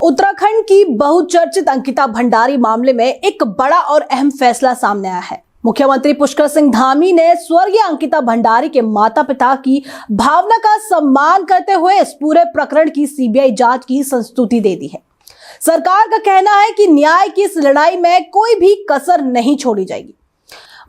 उत्तराखंड की बहुचर्चित अंकिता भंडारी मामले में एक बड़ा और अहम फैसला सामने आया है। मुख्यमंत्री पुष्कर सिंह धामी ने स्वर्गीय अंकिता भंडारी के माता पिता की भावना का सम्मान करते हुए इस पूरे प्रकरण की सीबीआई जांच की संस्तुति दे दी है। सरकार का कहना है कि न्याय की इस लड़ाई में कोई भी कसर नहीं छोड़ी जाएगी।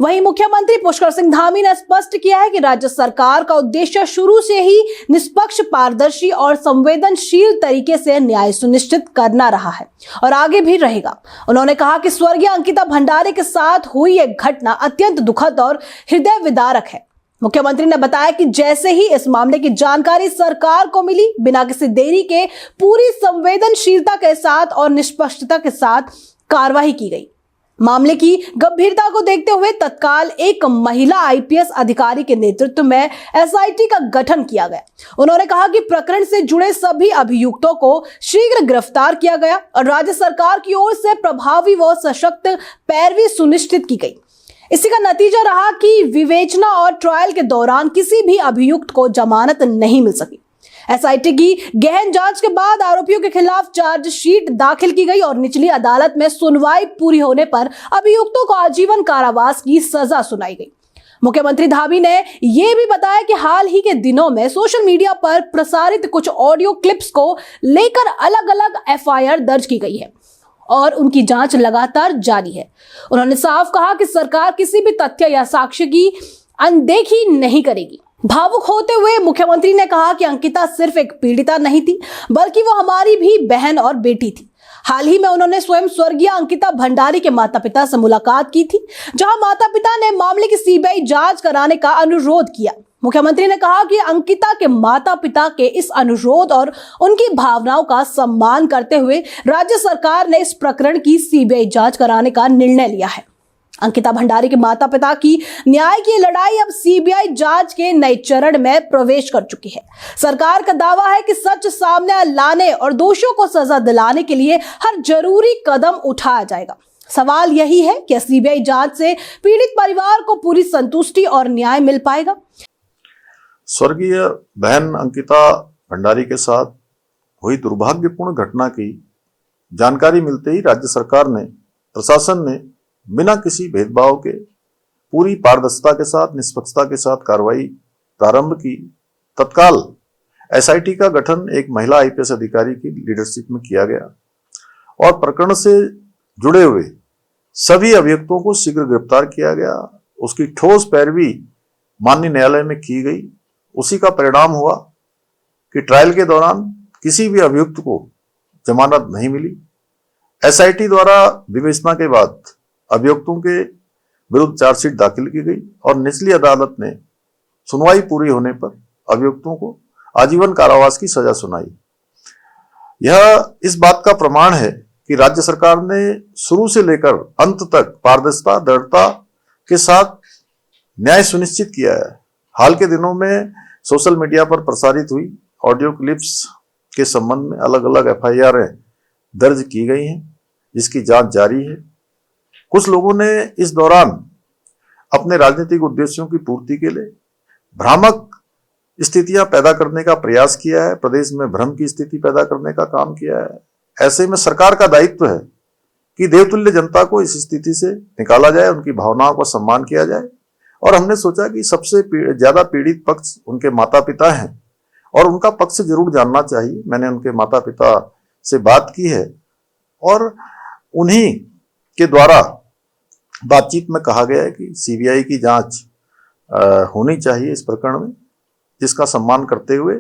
वहीं मुख्यमंत्री पुष्कर सिंह धामी ने स्पष्ट किया है कि राज्य सरकार का उद्देश्य शुरू से ही निष्पक्ष, पारदर्शी और संवेदनशील तरीके से न्याय सुनिश्चित करना रहा है और आगे भी रहेगा। उन्होंने कहा कि स्वर्गीय अंकिता भंडारी के साथ हुई यह घटना अत्यंत दुखद और हृदय विदारक है। मुख्यमंत्री ने बताया कि जैसे ही इस मामले की जानकारी सरकार को मिली, बिना किसी देरी के पूरी संवेदनशीलता के साथ और निष्पक्षता के साथ कार्रवाई की गई। मामले की गंभीरता को देखते हुए तत्काल एक महिला आईपीएस अधिकारी के नेतृत्व में एसआईटी का गठन किया गया। उन्होंने कहा कि प्रकरण से जुड़े सभी अभियुक्तों को शीघ्र गिरफ्तार किया गया और राज्य सरकार की ओर से प्रभावी व सशक्त पैरवी सुनिश्चित की गई। इसी का नतीजा रहा कि विवेचना और ट्रायल के दौरान किसी भी अभियुक्त को जमानत नहीं मिल सकी। एसआईटी की गहन जांच के बाद आरोपियों के खिलाफ चार्जशीट दाखिल की गई और निचली अदालत में सुनवाई पूरी होने पर अभियुक्तों को आजीवन कारावास की सजा सुनाई गई। मुख्यमंत्री धामी ने यह भी बताया कि हाल ही के दिनों में सोशल मीडिया पर प्रसारित कुछ ऑडियो क्लिप्स को लेकर अलग अलग एफआईआर दर्ज की गई है और उनकी जांच लगातार जारी है। उन्होंने साफ कहा कि सरकार किसी भी तथ्य या साक्ष्य की अनदेखी नहीं करेगी। भावुक होते हुए मुख्यमंत्री ने कहा कि अंकिता सिर्फ एक पीड़िता नहीं थी, बल्कि वो हमारी भी बहन और बेटी थी। हाल ही में उन्होंने स्वयं स्वर्गीय अंकिता भंडारी के माता पिता से मुलाकात की थी, जहां माता पिता ने मामले की सीबीआई जांच कराने का अनुरोध किया। मुख्यमंत्री ने कहा कि अंकिता के माता पिता के इस अनुरोध और उनकी भावनाओं का सम्मान करते हुए राज्य सरकार ने इस प्रकरण की सीबीआई जांच कराने का निर्णय लिया है। अंकिता भंडारी के माता पिता की न्याय की लड़ाई अब सीबीआई जांच के नए चरण में प्रवेश कर चुकी है। सरकार का दावा है कि सच सामने लाने और दोषियों को सजा दिलाने के लिए हर जरूरी कदम उठाया जाएगा। सवाल यही है कि सीबीआई जांच से पीड़ित परिवार को पूरी संतुष्टि और न्याय मिल पाएगा। स्वर्गीय बहन अंकिता भंडारी के साथ हुई दुर्भाग्यपूर्ण घटना की जानकारी मिलते ही राज्य सरकार ने, प्रशासन ने बिना किसी भेदभाव के पूरी पारदर्शिता के साथ, निष्पक्षता के साथ कार्रवाई प्रारंभ की। तत्काल एसआईटी का गठन एक महिला आईपीएस अधिकारी की लीडरशिप में किया गया और प्रकरण से जुड़े हुए सभी अभियुक्तों को शीघ्र गिरफ्तार किया गया। उसकी ठोस पैरवी माननीय न्यायालय में की गई। उसी का परिणाम हुआ कि ट्रायल के दौरान किसी भी अभियुक्त को जमानत नहीं मिली। एसआईटी द्वारा विवेचना के बाद अभियुक्तों के विरुद्ध चार्जशीट दाखिल की गई और निचली अदालत ने सुनवाई पूरी होने पर अभियुक्तों को आजीवन कारावास की सजा सुनाई। यह इस बात का प्रमाण है कि राज्य सरकार ने शुरू से लेकर अंत तक पारदर्शिता, दृढ़ता के साथ न्याय सुनिश्चित किया है। हाल के दिनों में सोशल मीडिया पर प्रसारित हुई ऑडियो क्लिप्स के संबंध में अलग अलग एफआईआर दर्ज की गई हैं, जिसकी जांच जारी है। कुछ लोगों ने इस दौरान अपने राजनीतिक उद्देश्यों की पूर्ति के लिए भ्रामक स्थितियां पैदा करने का प्रयास किया है, प्रदेश में भ्रम की स्थिति पैदा करने का काम किया है। ऐसे में सरकार का दायित्व है कि देवतुल्य जनता को इस स्थिति से निकाला जाए, उनकी भावनाओं का सम्मान किया जाए। और हमने सोचा कि सबसे ज्यादा पीड़ित पक्ष उनके माता पिता हैं और उनका पक्ष जरूर जानना चाहिए। मैंने उनके माता पिता से बात की है और उन्हीं के द्वारा बातचीत में कहा गया है कि सीबीआई की जांच होनी चाहिए इस प्रकरण में, जिसका सम्मान करते हुए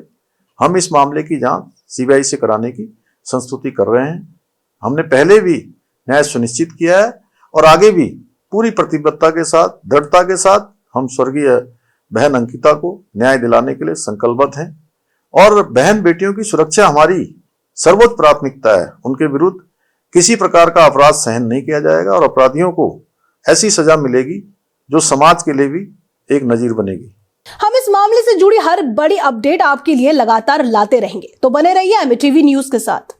हम इस मामले की जांच सीबीआई से कराने की संस्तुति कर रहे हैं। हमने पहले भी न्याय सुनिश्चित किया है और आगे भी पूरी प्रतिबद्धता के साथ, दृढ़ता के साथ हम स्वर्गीय बहन अंकिता को न्याय दिलाने के लिए संकल्पबद्ध हैं और बहन बेटियों की सुरक्षा हमारी सर्वोच्च प्राथमिकता है। उनके विरुद्ध किसी प्रकार का अपराध सहन नहीं किया जाएगा और अपराधियों को ऐसी सजा मिलेगी जो समाज के लिए भी एक नजीर बनेगी। हम इस मामले से जुड़ी हर बड़ी अपडेट आपके लिए लगातार लाते रहेंगे, तो बने रहिए एमटीवी न्यूज के साथ।